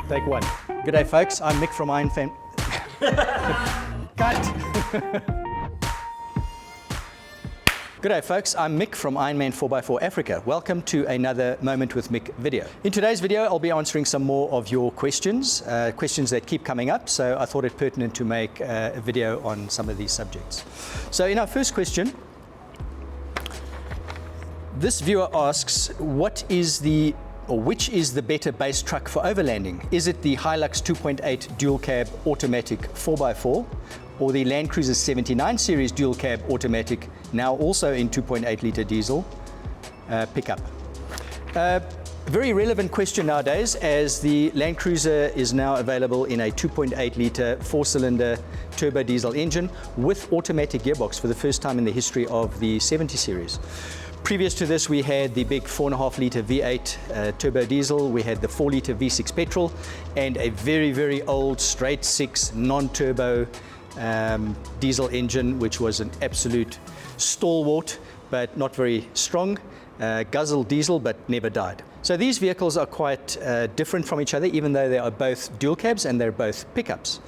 Take one. G'day folks, I'm Mick from Ironman. Cut! G'day folks, I'm Mick from Ironman 4x4 Africa. Welcome to another Moment with Mick video. In today's video, I'll be answering some more of your questions, questions that keep coming up, so I thought it pertinent to make a video on some of these subjects. So in our first question, this viewer asks, which is the better base truck for overlanding? Is it the Hilux 2.8 dual cab automatic 4x4 or the Landcruiser 79 series dual cab automatic, now also in 2.8 litre diesel pickup? Very relevant question nowadays, as the Landcruiser is now available in a 2.8 litre 4-cylinder turbo diesel engine with automatic gearbox for the first time in the history of the 70 series. Previous to this, we had the big 4.5 litre V8 turbo diesel, we had the 4 litre V6 petrol, and a very, very old straight 6 non-turbo diesel engine, which was an absolute stalwart, but not very strong, guzzled diesel, but never died. So these vehicles are quite different from each other, even though they are both dual cabs and they're both pickups.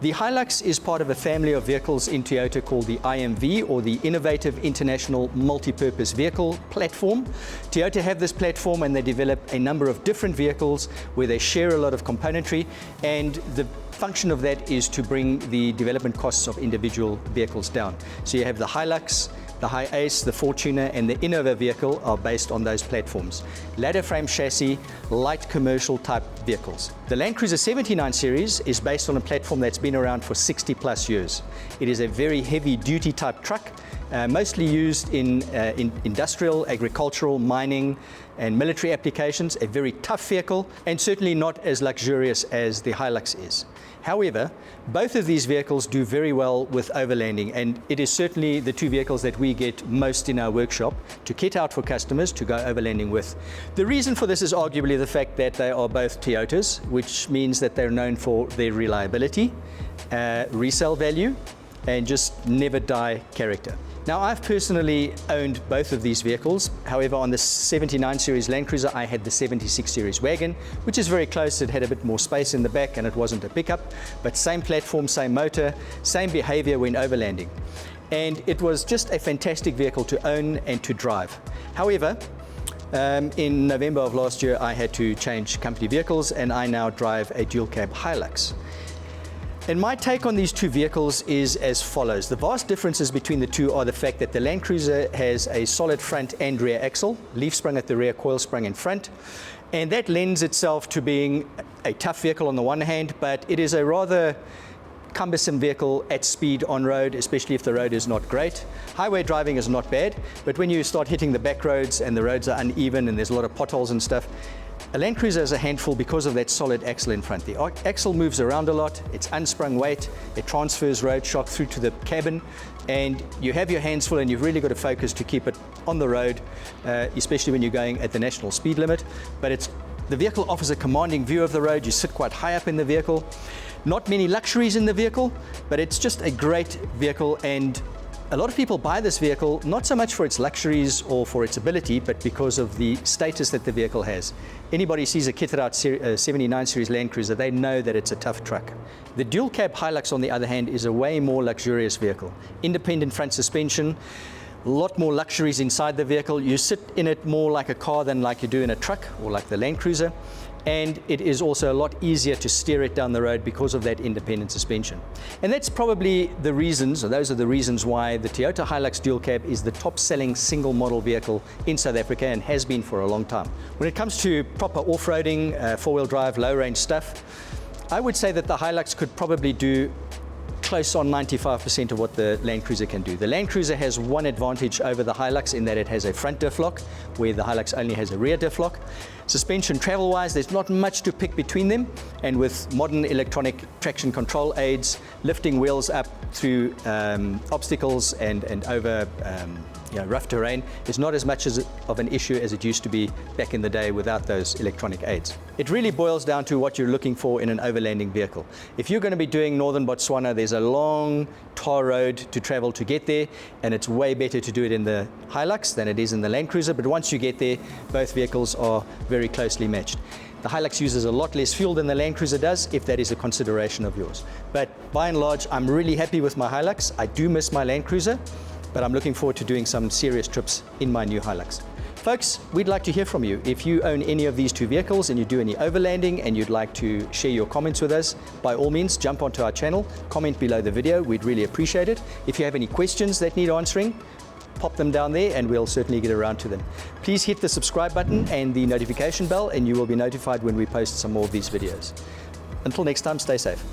The Hilux is part of a family of vehicles in Toyota called the IMV, or the Innovative International Multi-Purpose Vehicle Platform. Toyota have this platform and they develop a number of different vehicles where they share a lot of componentry, and the function of that is to bring the development costs of individual vehicles down. So you have the Hilux, the Hi-Ace, the Fortuner, and the Innova vehicle are based on those platforms. Ladder frame chassis, light commercial type vehicles. The Landcruiser 79 series is based on a platform that's been around for 60 plus years. It is a very heavy duty type truck, mostly used in industrial, agricultural, mining, and military applications. A very tough vehicle, and certainly not as luxurious as the Hilux is. However, both of these vehicles do very well with overlanding, and it is certainly the two vehicles that we get most in our workshop to kit out for customers to go overlanding with. The reason for this is arguably the fact that they are both Toyotas, which means that they're known for their reliability, resale value, and just never die character. Now, I've personally owned both of these vehicles. However, on the 79 series Landcruiser, I had the 76 series wagon, which is very close. It had a bit more space in the back and it wasn't a pickup, but same platform, same motor, same behavior when overlanding. And it was just a fantastic vehicle to own and to drive. However, in November of last year, I had to change company vehicles and I now drive a dual cab Hilux. And my take on these two vehicles is as follows. The vast differences between the two are the fact that the Landcruiser has a solid front and rear axle, leaf sprung at the rear, coil sprung in front, and that lends itself to being a tough vehicle on the one hand, but it is a rather cumbersome vehicle at speed on road, especially if the road is not great. Highway driving is not bad, but when you start hitting the back roads and the roads are uneven and there's a lot of potholes and stuff, a Landcruiser is a handful because of that solid axle in front. The axle moves around a lot, it's unsprung weight, it transfers road shock through to the cabin, and you have your hands full and you've really got to focus to keep it on the road, especially when you're going at the national speed limit. But the vehicle offers a commanding view of the road, you sit quite high up in the vehicle. Not many luxuries in the vehicle, but it's just a great vehicle, and a lot of people buy this vehicle not so much for its luxuries or for its ability, but because of the status that the vehicle has. Anybody sees a kitted out 79 series Landcruiser, they know that it's a tough truck. The dual cab Hilux, on the other hand, is a way more luxurious vehicle. Independent front suspension, a lot more luxuries inside the vehicle. You sit in it more like a car than like you do in a truck or like the Landcruiser. And it is also a lot easier to steer it down the road because of that independent suspension. And that's probably the reasons, or those are the reasons why the Toyota Hilux dual cab is the top selling single model vehicle in South Africa and has been for a long time. When it comes to proper off-roading, four-wheel drive, low range stuff, I would say that the Hilux could probably do close on 95% of what the Landcruiser can do. The Landcruiser has one advantage over the Hilux in that it has a front diff lock, where the Hilux only has a rear diff lock. Suspension travel-wise, there's not much to pick between them, and with modern electronic traction control aids, lifting wheels up through obstacles and over rough terrain is not as much of an issue as it used to be back in the day without those electronic aids. It really boils down to what you're looking for in an overlanding vehicle. If you're going to be doing northern Botswana, there's a long tar road to travel to get there, and it's way better to do it in the Hilux than it is in the Landcruiser, but once you get there, both vehicles are very closely matched. The Hilux uses a lot less fuel than the Landcruiser does, if that is a consideration of yours. But by and large, I'm really happy with my Hilux. I do miss my Landcruiser, but I'm looking forward to doing some serious trips in my new Hilux. Folks, we'd like to hear from you. If you own any of these two vehicles and you do any overlanding and you'd like to share your comments with us, by all means, jump onto our channel, comment below the video. We'd really appreciate it. If you have any questions that need answering, pop them down there and we'll certainly get around to them. Please hit the subscribe button and the notification bell and you will be notified when we post some more of these videos. Until next time, stay safe.